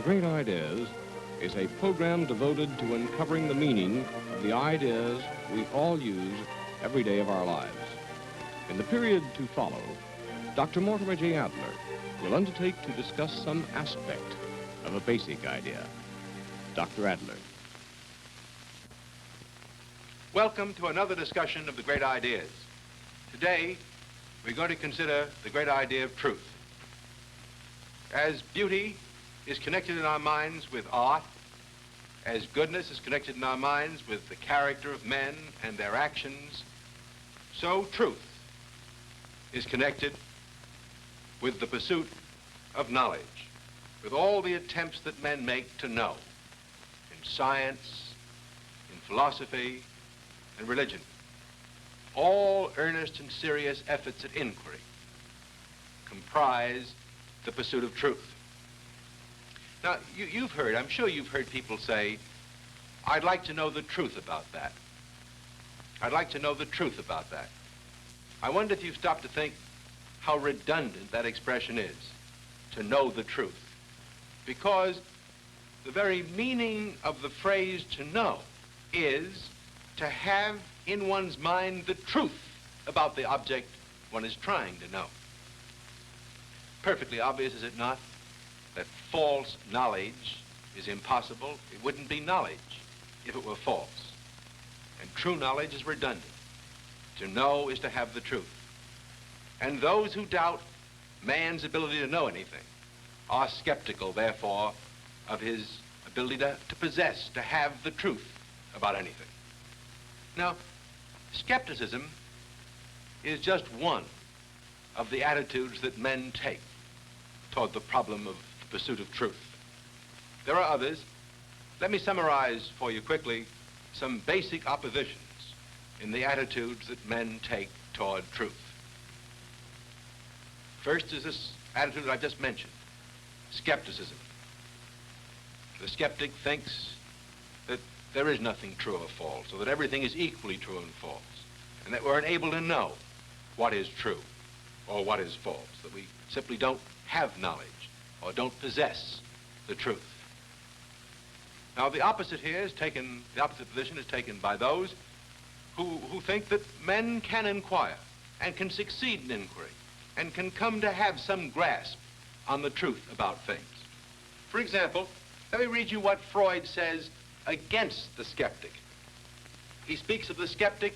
Great Ideas is a program devoted to uncovering the meaning of the ideas we all use every day of our lives. In the period to follow, Dr. Mortimer J. Adler will undertake to discuss some aspect of a basic idea. Dr. Adler. Welcome to another discussion of the great ideas. Today, we're going to consider the great idea of truth. As beauty is connected in our minds with art, as goodness is connected in our minds with the character of men and their actions, so truth is connected with the pursuit of knowledge, with all the attempts that men make to know in science, in philosophy, and religion. All earnest and serious efforts at inquiry comprise the pursuit of truth. Now, you've heard, I'm sure you've heard people say, I'd like to know the truth about that. I'd like to know the truth about that. I wonder if you've stopped to think how redundant that expression is, to know the truth. Because the very meaning of the phrase to know is to have in one's mind the truth about the object one is trying to know. Perfectly obvious, is it not, that false knowledge is impossible? It wouldn't be knowledge if it were false. And true knowledge is redundant. To know is to have the truth. And those who doubt man's ability to know anything are skeptical, therefore, of his ability to possess, to have the truth about anything. Now, skepticism is just one of the attitudes that men take toward the problem of the pursuit of truth. There are others. Let me summarize for you quickly some basic oppositions in the attitudes that men take toward truth. First is this attitude that I just mentioned, skepticism. The skeptic thinks that there is nothing true or false, or that everything is equally true and false, and that we're unable to know what is true or what is false, that we simply don't have knowledge or don't possess the truth. Now, the opposite here is taken, the opposite position is taken by those who think that men can inquire and can succeed in inquiry and can come to have some grasp on the truth about things. For example, let me read you what Freud says against the skeptic. He speaks of the skeptic,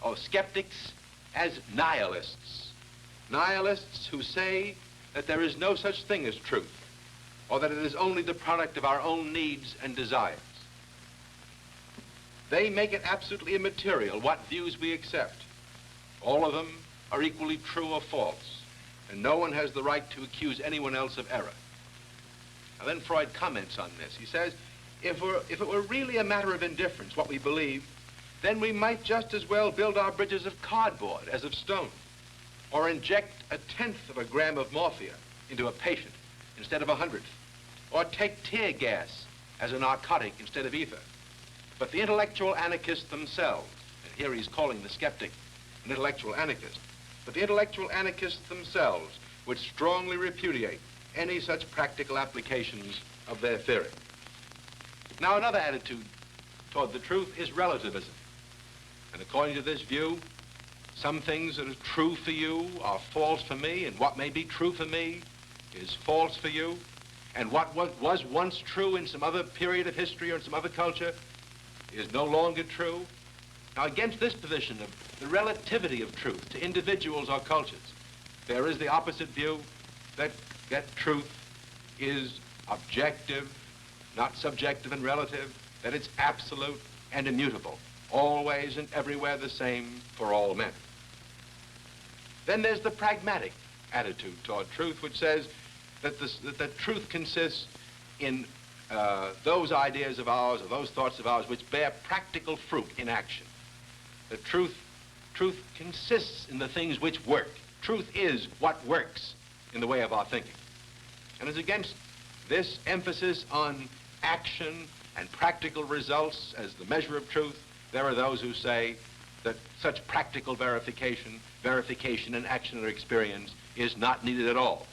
or skeptics, as nihilists. Nihilists who say that there is no such thing as truth, or that it is only the product of our own needs and desires. They make it absolutely immaterial what views we accept. All of them are equally true or false, and no one has the right to accuse anyone else of error. Now then Freud comments on this. He says, if it were really a matter of indifference, what we believe, then we might just as well build our bridges of cardboard as of stone, or inject 1/10 of a gram of morphia into a patient instead of 100th, or take tear gas as a narcotic instead of ether. But the intellectual anarchists themselves, and here he's calling the skeptic an intellectual anarchist, but the intellectual anarchists themselves would strongly repudiate any such practical applications of their theory. Now, another attitude toward the truth is relativism. And according to this view, some things that are true for you are false for me, and what may be true for me is false for you, and what was once true in some other period of history or in some other culture is no longer true. Now, against this position of the relativity of truth to individuals or cultures, there is the opposite view that truth is objective, not subjective and relative, that it's absolute and immutable, always and everywhere the same for all men. Then there's the pragmatic attitude toward truth, which says that truth consists in those ideas of ours or those thoughts of ours which bear practical fruit in action. That truth consists in the things which work. Truth is what works in the way of our thinking. And as against this emphasis on action and practical results as the measure of truth, there are those who say that such practical verification and action or experience is not needed at all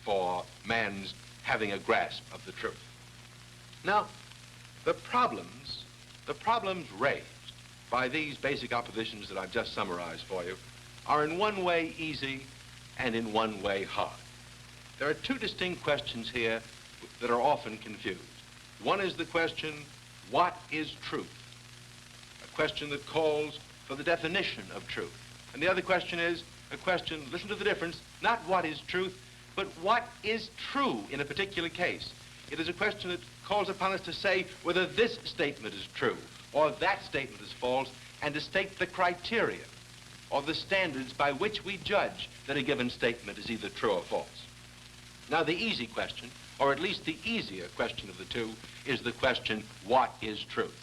for man's having a grasp of the truth. Now, the problems raised by these basic oppositions that I've just summarized for you are in one way easy and in one way hard. There are two distinct questions here that are often confused. One is the question, what is truth? A question that calls for the definition of truth. And the other question is a question, listen to the difference, not what is truth, but what is true in a particular case. It is a question that calls upon us to say whether this statement is true or that statement is false, and to state the criteria or the standards by which we judge that a given statement is either true or false. Now, the easy question, or at least the easier question of the two, is the question, what is truth?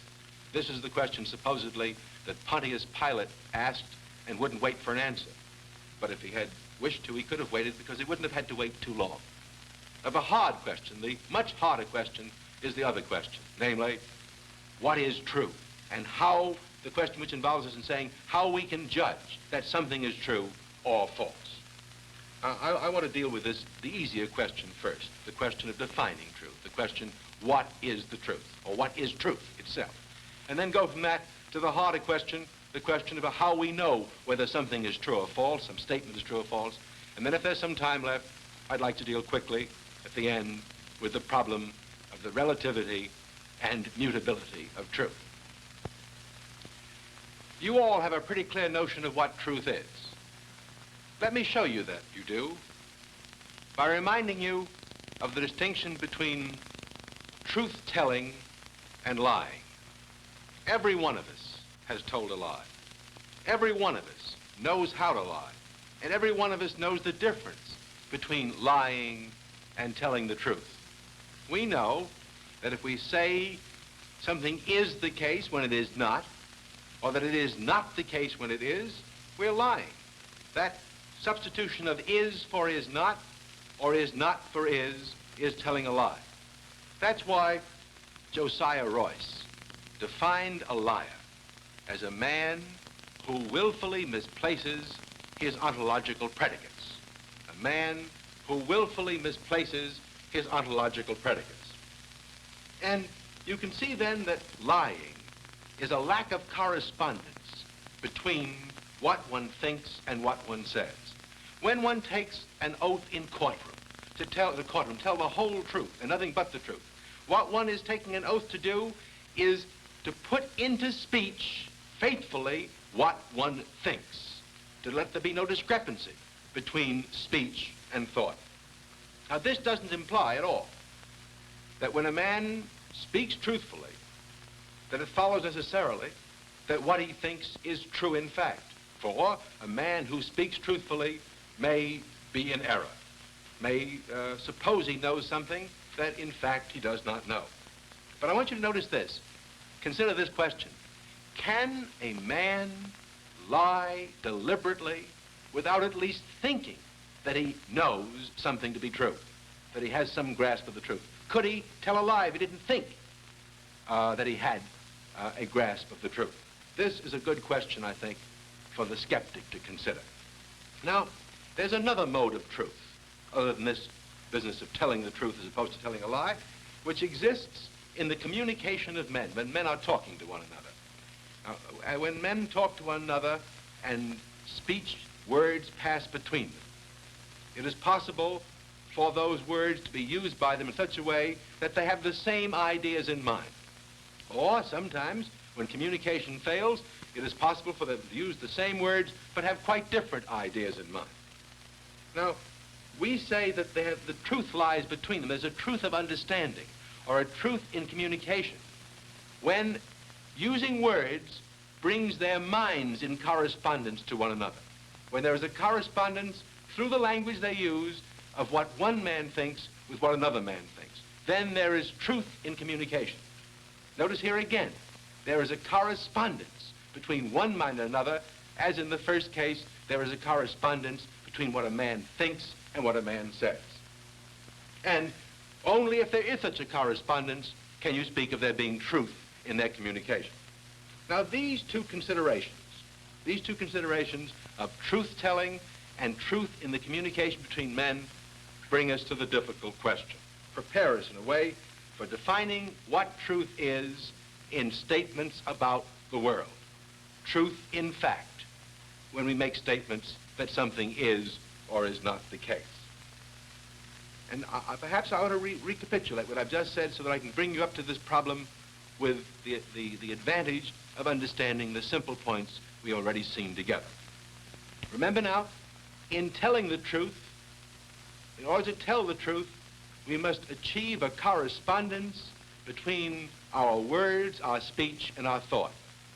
This is the question, supposedly, that Pontius Pilate asked and wouldn't wait for an answer. But if he had wished to, he could have waited because he wouldn't have had to wait too long. Of a hard question, the much harder question is the other question, namely, what is true? And how, the question which involves us in saying how we can judge that something is true or false. I want to deal with this, the easier question first, the question of defining truth, the question, what is the truth, or what is truth itself? And then go from that to the harder question, the question about how we know whether something is true or false, some statement is true or false. And then if there's some time left, I'd like to deal quickly at the end with the problem of the relativity and mutability of truth. You all have a pretty clear notion of what truth is. Let me show you that you do by reminding you of the distinction between truth-telling and lying. Every one of us has told a lie. Every one of us knows how to lie. And every one of us knows the difference between lying and telling the truth. We know that if we say something is the case when it is not, or that it is not the case when it is, we're lying. That substitution of is for is not, or is not for is telling a lie. That's why Josiah Royce defined a liar as a man who willfully misplaces his ontological predicates. A man who willfully misplaces his ontological predicates. And you can see then that lying is a lack of correspondence between what one thinks and what one says. When one takes an oath in courtroom to tell the whole truth and nothing but the truth, what one is taking an oath to do is to put into speech faithfully what one thinks, to let there be no discrepancy between speech and thought. Now, this doesn't imply at all that when a man speaks truthfully, that it follows necessarily that what he thinks is true in fact. For a man who speaks truthfully may be in error, may suppose he knows something that in fact he does not know. But I want you to notice this. Consider this question. Can a man lie deliberately without at least thinking that he knows something to be true, that he has some grasp of the truth? Could he tell a lie if he didn't think that he had a grasp of the truth? This is a good question, I think, for the skeptic to consider. Now, there's another mode of truth, other than this business of telling the truth as opposed to telling a lie, which exists in the communication of men, when men are talking to one another. Now, when men talk to one another and words pass between them, it is possible for those words to be used by them in such a way that they have the same ideas in mind. Or sometimes, when communication fails, it is possible for them to use the same words but have quite different ideas in mind. Now, we say that the truth lies between them. There's a truth of understanding or a truth in communication when using words brings their minds in correspondence to one another. When there is a correspondence through the language they use of what one man thinks with what another man thinks, then there is truth in communication. Notice here again, there is a correspondence between one mind and another, as in the first case, there is a correspondence between what a man thinks and what a man says. And only if there is such a correspondence can you speak of there being truth in their communication. Now, these two considerations of truth-telling and truth in the communication between men bring us to the difficult question, prepare us in a way for defining what truth is in statements about the world. Truth in fact, when we make statements that something is or is not the case. And perhaps I ought to recapitulate what I've just said so that I can bring you up to this problem with the advantage of understanding the simple points we already seen together. Remember now, in telling the truth, in order to tell the truth, we must achieve a correspondence between our words, our speech, and our thought.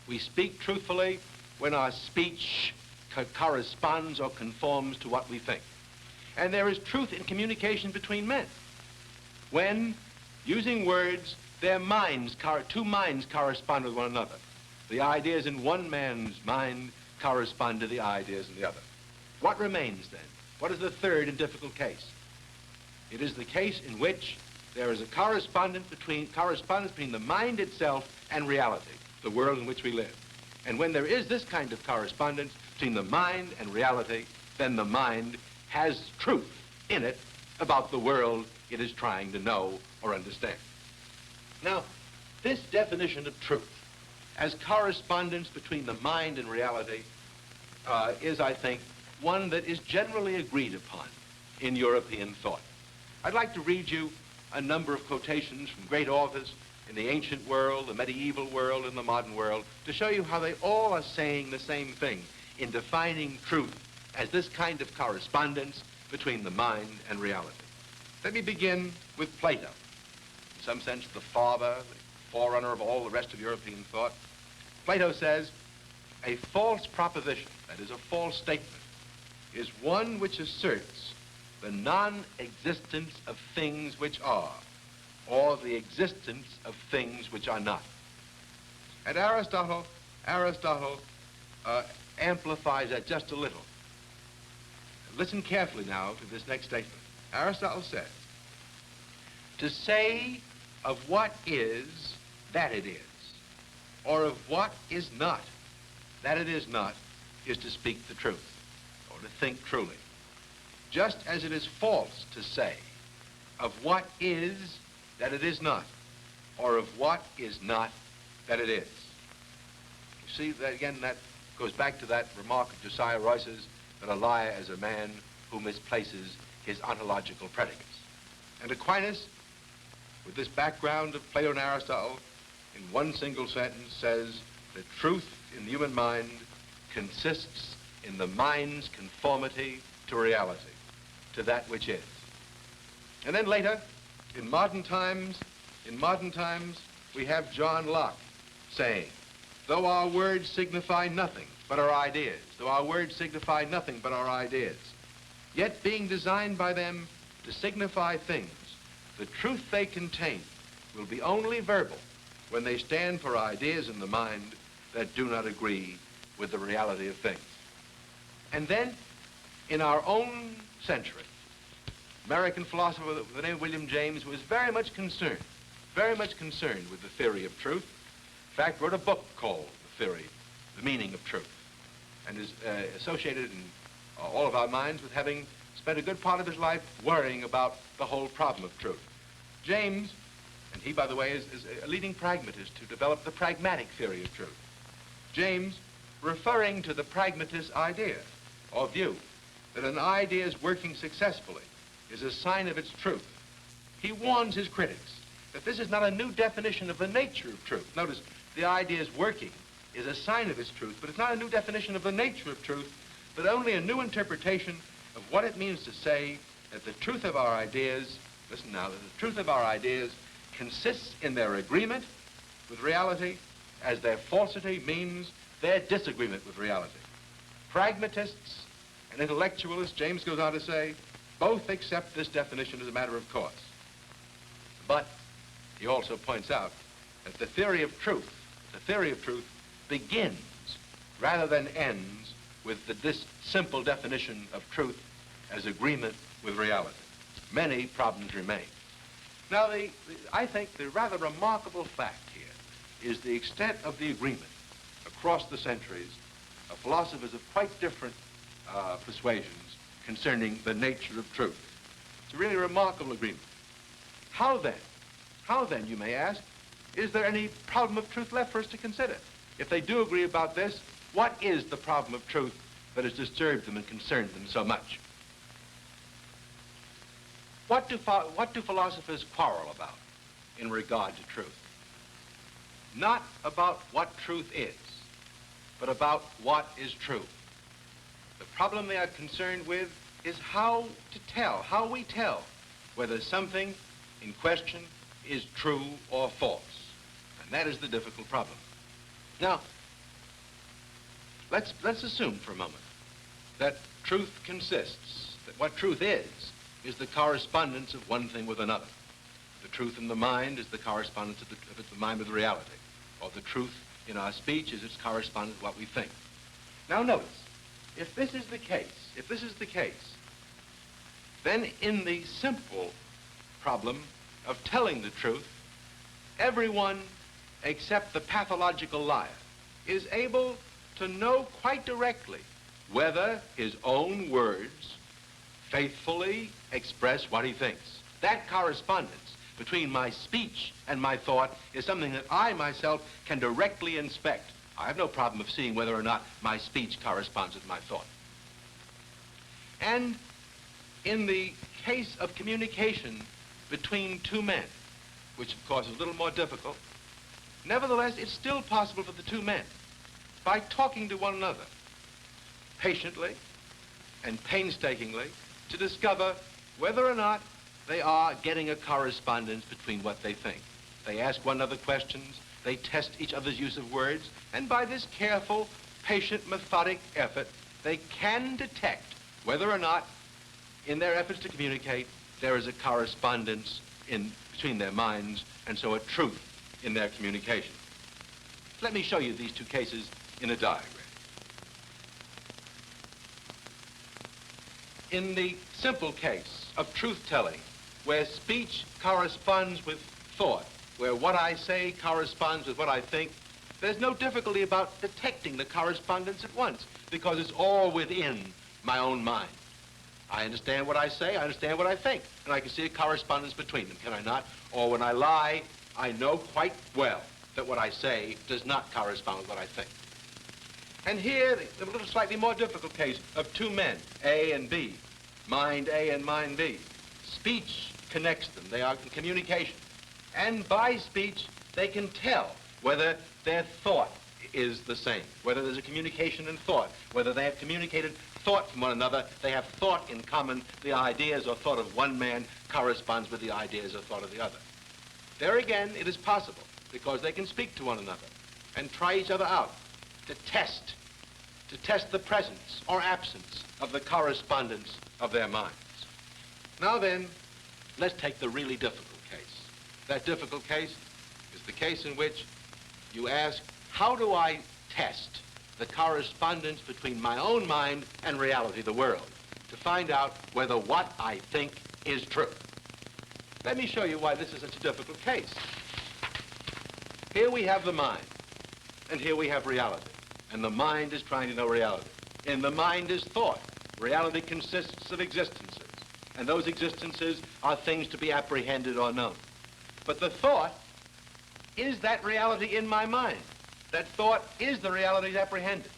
We speak truthfully when our speech corresponds or conforms to what we think. And there is truth in communication between men when, using words, their minds, two minds correspond with one another. The ideas in one man's mind correspond to the ideas in the other. What remains then? What is the third and difficult case? It is the case in which there is a correspondence between the mind itself and reality, the world in which we live. And when there is this kind of correspondence between the mind and reality, then the mind has truth in it about the world it is trying to know or understand. Now, this definition of truth as correspondence between the mind and reality is, I think, one that is generally agreed upon in European thought. I'd like to read you a number of quotations from great authors in the ancient world, the medieval world, and the modern world to show you how they all are saying the same thing in defining truth as this kind of correspondence between the mind and reality. Let me begin with Plato. In some sense, the father, the forerunner of all the rest of European thought. Plato says, a false proposition, that is a false statement, is one which asserts the non-existence of things which are, or the existence of things which are not. And Aristotle amplifies that just a little. Listen carefully now to this next statement. Aristotle says, to say of what is that it is, or of what is not that it is not, is to speak the truth, or to think truly. Just as it is false to say of what is that it is not, or of what is not that it is. You see, that again, that goes back to that remark of Josiah Royce's, that a liar is a man who misplaces his ontological predicates. And Aquinas, with this background of Plato and Aristotle, in one single sentence says that truth in the human mind consists in the mind's conformity to reality, to that which is. And then later, in modern times, we have John Locke saying, though our words signify nothing but our ideas, yet being designed by them to signify things, the truth they contain will be only verbal when they stand for ideas in the mind that do not agree with the reality of things. And then, in our own century, American philosopher with the name of William James was very much concerned with the theory of truth. In fact, wrote a book called The Meaning of Truth, and is associated in all of our minds with having spent a good part of his life worrying about the whole problem of truth. James, and he, by the way, is a leading pragmatist who developed the pragmatic theory of truth. James, referring to the pragmatist idea or view that an idea is working successfully is a sign of its truth. He warns his critics that this is not a new definition of the nature of truth. Notice, the idea's working is a sign of its truth, but it's not a new definition of the nature of truth, but only a new interpretation of what it means to say that the truth of our ideas, listen now, that the truth of our ideas consists in their agreement with reality, as their falsity means their disagreement with reality. Pragmatists and intellectualists, James goes on to say, both accept this definition as a matter of course. But he also points out that the theory of truth begins rather than ends with this simple definition of truth as agreement with reality. Many problems remain. Now, I think the rather remarkable fact here is the extent of the agreement across the centuries of philosophers of quite different persuasions concerning the nature of truth. It's a really remarkable agreement. How then, you may ask, is there any problem of truth left for us to consider? If they do agree about this, what is the problem of truth that has disturbed them and concerned them so much? What do philosophers quarrel about in regard to truth? Not about what truth is, but about what is true. The problem they are concerned with is how we tell whether something in question is true or false. And that is the difficult problem. Now, let's assume for a moment that truth consists, that what truth is the correspondence of one thing with another. The truth in the mind is the correspondence of the mind with reality. Or the truth in our speech is its correspondence with what we think. Now notice, if this is the case, then in the simple problem of telling the truth, everyone except the pathological liar is able to know quite directly whether his own words faithfully express what he thinks. That correspondence between my speech and my thought is something that I myself can directly inspect. I have no problem of seeing whether or not my speech corresponds with my thought. And in the case of communication between two men, which of course is a little more difficult, nevertheless, it's still possible for the two men, by talking to one another, patiently and painstakingly, to discover whether or not they are getting a correspondence between what they think. They ask one another questions, they test each other's use of words, and by this careful, patient, methodic effort, they can detect whether or not, in their efforts to communicate, there is a correspondence between their minds, and so a truth in their communication. Let me show you these two cases in a diagram. In the simple case of truth-telling, where speech corresponds with thought, where what I say corresponds with what I think, there's no difficulty about detecting the correspondence at once, because it's all within my own mind. I understand what I say, I understand what I think, and I can see a correspondence between them, can I not? Or when I lie, I know quite well that what I say does not correspond with what I think. And here, the little slightly more difficult case of two men, A and B, mind A and mind B. Speech connects them. They are in communication. And by speech, they can tell whether their thought is the same, whether there's a communication in thought, whether they have communicated thought from one another, they have thought in common, the ideas or thought of one man corresponds with the ideas or thought of the other. There again, it is possible, because they can speak to one another and try each other out to test the presence or absence of the correspondence of their minds. Now then, let's take the really difficult case. That difficult case is the case in which you ask, how do I test the correspondence between my own mind and reality, the world, to find out whether what I think is true? Let me show you why this is such a difficult case. Here we have the mind, and here we have reality. And the mind is trying to know reality. In the mind is thought. Reality consists of existences. And those existences are things to be apprehended or known. But the thought is that reality in my mind. That thought is the reality apprehended.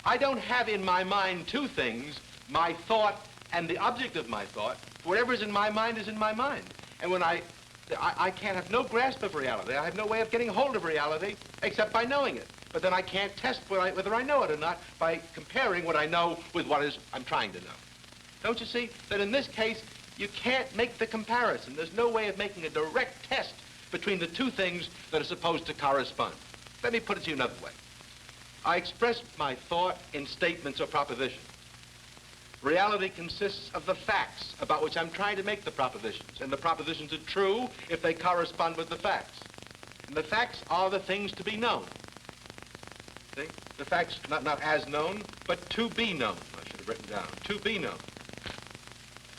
I don't have in my mind two things, my thought and the object of my thought. Whatever is in my mind is in my mind. And when I I can't have no grasp of reality. I have no way of getting hold of reality except by knowing it. But then I can't test whether I know it or not by comparing what I know with what I'm trying to know. Don't you see that in this case, you can't make the comparison. There's no way of making a direct test between the two things that are supposed to correspond. Let me put it to you another way. I express my thought in statements or propositions. Reality consists of the facts about which I'm trying to make the propositions. And the propositions are true if they correspond with the facts. And the facts are the things to be known. See? The facts, not as known, but to be known. I should have written down. To be known.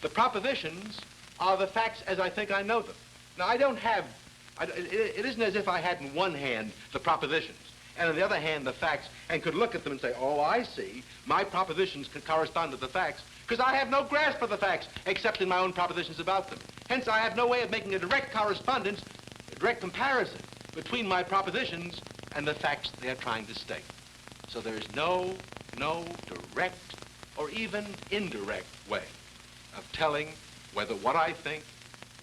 The propositions are the facts as I think I know them. Now, it isn't as if I had in one hand the propositions and in the other hand the facts and could look at them and say, oh, I see, my propositions can correspond to the facts, because I have no grasp of the facts except in my own propositions about them. Hence, I have no way of making a direct correspondence, a direct comparison between my propositions and the facts they are trying to state. So there is no direct or even indirect way of telling whether what I think,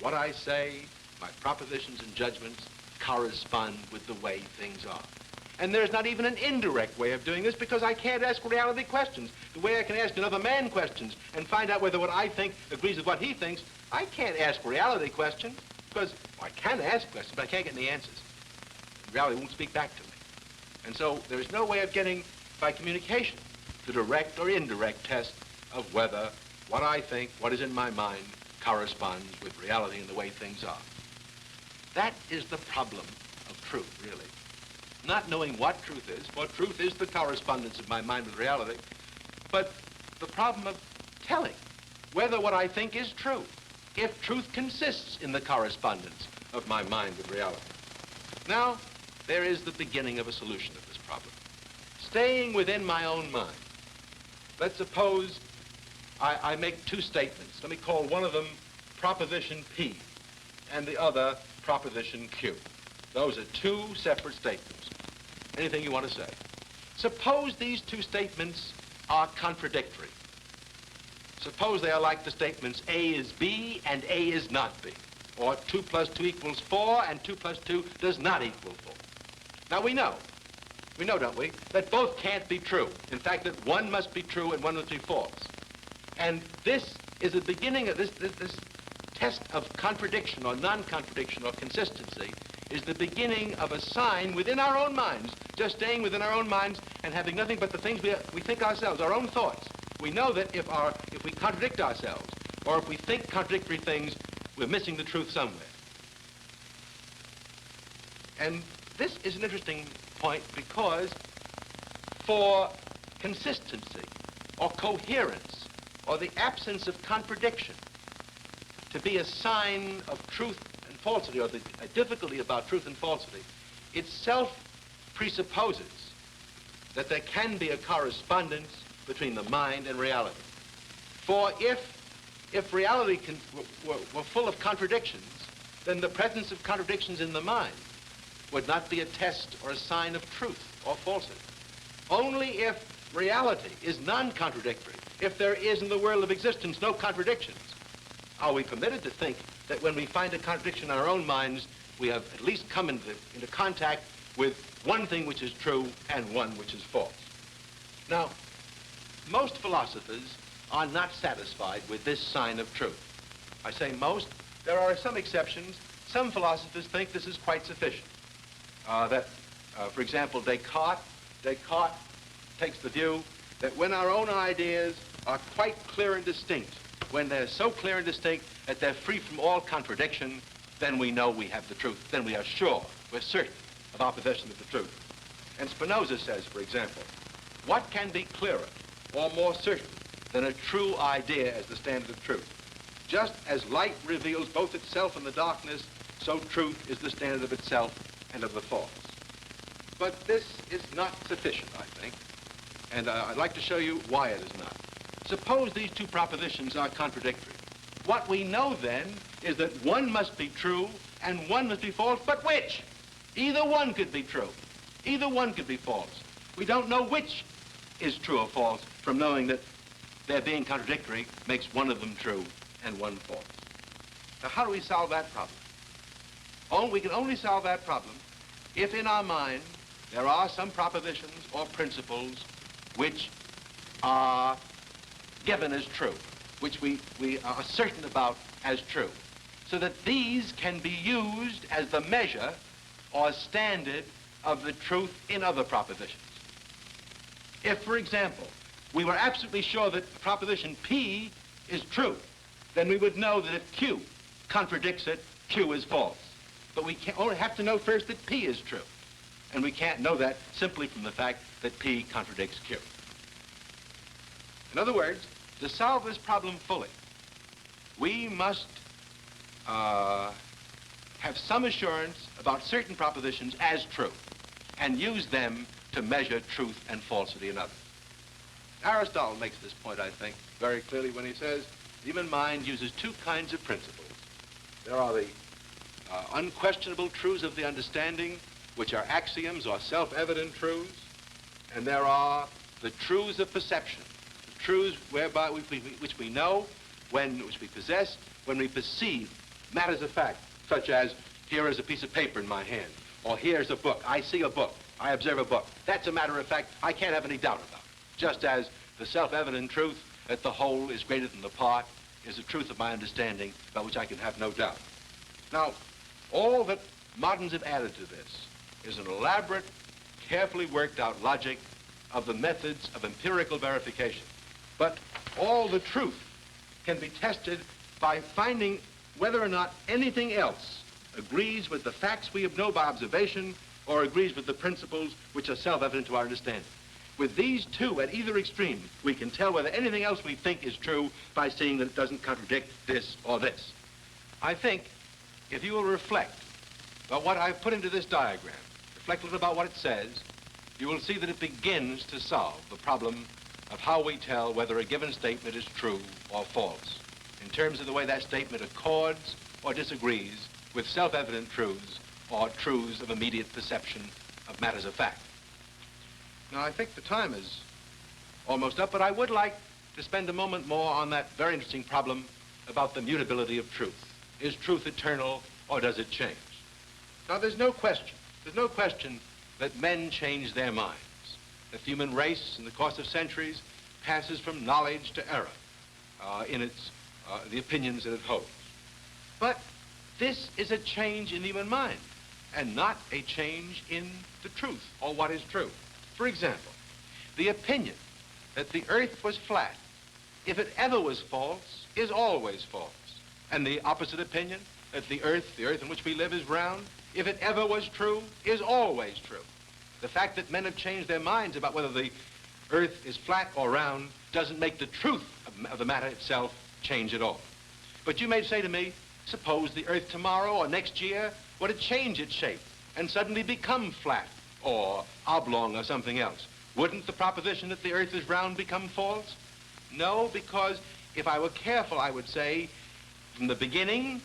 what I say, my propositions and judgments correspond with the way things are. And there's not even an indirect way of doing this because I can't ask reality questions. The way I can ask another man questions and find out whether what I think agrees with what he thinks, I can't ask reality questions because I can ask questions, but I can't get any answers. Reality won't speak back to me. And so there's no way of getting, by communication, the direct or indirect test of whether what I think, what is in my mind, corresponds with reality and the way things are. That is the problem of truth, really. Not knowing what truth is, for truth is the correspondence of my mind with reality, but the problem of telling whether what I think is true, if truth consists in the correspondence of my mind with reality. Now, there is the beginning of a solution of this problem. Staying within my own mind. Let's suppose I make two statements. Let me call one of them Proposition P and the other Proposition Q. Those are two separate statements. Anything you want to say. Suppose these two statements are contradictory. Suppose they are like the statements A is B and A is not B. Or 2 plus 2 equals 4 and 2 plus 2 does not equal 4. Now we know, don't we, that both can't be true. In fact, that one must be true and one must be false. And this is the beginning of this test of contradiction or non-contradiction or consistency is the beginning of a sign within our own minds, just staying within our own minds and having nothing but the things we think ourselves, our own thoughts. We know that if we contradict ourselves or if we think contradictory things, we're missing the truth somewhere. And this is an interesting point because for consistency or coherence or the absence of contradiction to be a sign of truth and falsity, or a difficulty about truth and falsity, itself presupposes that there can be a correspondence between the mind and reality. For if reality were full of contradictions, then the presence of contradictions in the mind would not be a test or a sign of truth or falsity. Only if reality is non-contradictory, if there is in the world of existence no contradictions, are we permitted to think that when we find a contradiction in our own minds, we have at least come into contact with one thing which is true and one which is false. Now, most philosophers are not satisfied with this sign of truth. I say most. There are some exceptions. Some philosophers think this is quite sufficient. For example, Descartes takes the view that when our own ideas are quite clear and distinct, when they're so clear and distinct that they're free from all contradiction, then we know we have the truth. Then we are sure, we're certain of our possession of the truth. And Spinoza says, for example, what can be clearer or more certain than a true idea as the standard of truth? Just as light reveals both itself and the darkness, so truth is the standard of itself and of the false. But this is not sufficient, I think, and I'd like to show you why it is not. Suppose these two propositions are contradictory. What we know then is that one must be true and one must be false, but which? Either one could be true. Either one could be false. We don't know which is true or false from knowing that their being contradictory makes one of them true and one false. Now, how do we solve that problem? We can only solve that problem if in our mind there are some propositions or principles which are given as true, which we are certain about as true, so that these can be used as the measure or standard of the truth in other propositions. If, for example, we were absolutely sure that proposition P is true, then we would know that if Q contradicts it, Q is false. But we only have to know first that P is true. And we can't know that simply from the fact that P contradicts Q. In other words, to solve this problem fully, we must have some assurance about certain propositions as true and use them to measure truth and falsity in others. Aristotle makes this point, I think, very clearly when he says the human mind uses two kinds of principles. There are the unquestionable truths of the understanding, which are axioms or self-evident truths, and there are the truths of perception, the truths whereby which we know, which we possess, when we perceive matters of fact, such as here is a piece of paper in my hand, or here's a book. I see a book. I observe a book. That's a matter of fact I can't have any doubt about. Just as the self-evident truth that the whole is greater than the part is the truth of my understanding about which I can have no doubt. Now, all that moderns have added to this is an elaborate, carefully worked out logic of the methods of empirical verification. But all the truth can be tested by finding whether or not anything else agrees with the facts we know by observation or agrees with the principles which are self-evident to our understanding. With these two at either extreme, we can tell whether anything else we think is true by seeing that it doesn't contradict this or this. I think if you will reflect about what I've put into this diagram, reflect a little about what it says, you will see that it begins to solve the problem of how we tell whether a given statement is true or false, in terms of the way that statement accords or disagrees with self-evident truths or truths of immediate perception of matters of fact. Now, I think the time is almost up, but I would like to spend a moment more on that very interesting problem about the mutability of truth. Is truth eternal, or does it change? Now, there's no question that men change their minds, that the human race in the course of centuries passes from knowledge to error in the opinions that it holds. But this is a change in the human mind and not a change in the truth or what is true. For example, the opinion that the earth was flat, if it ever was false, is always false. And the opposite opinion, that the earth in which we live is round, if it ever was true, is always true. The fact that men have changed their minds about whether the earth is flat or round doesn't make the truth of the matter itself change at all. But you may say to me, suppose the earth tomorrow or next year were to change its shape and suddenly become flat or oblong or something else. Wouldn't the proposition that the earth is round become false? No, because if I were careful, I would say from the beginning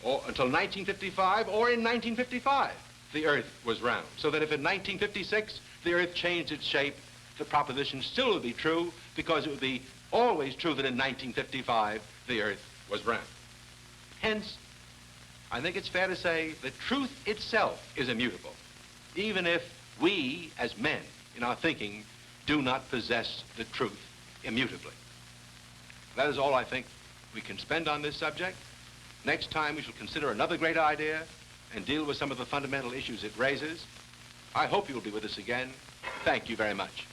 or until 1955 or in 1955, the earth was round. So that if in 1956 the earth changed its shape, the proposition still would be true because it would be always true that in 1955 the earth was round. Hence, I think it's fair to say that truth itself is immutable, even if we, as men, in our thinking, do not possess the truth immutably. That is all I think we can spend on this subject. Next time we shall consider another great idea and deal with some of the fundamental issues it raises. I hope you'll be with us again. Thank you very much.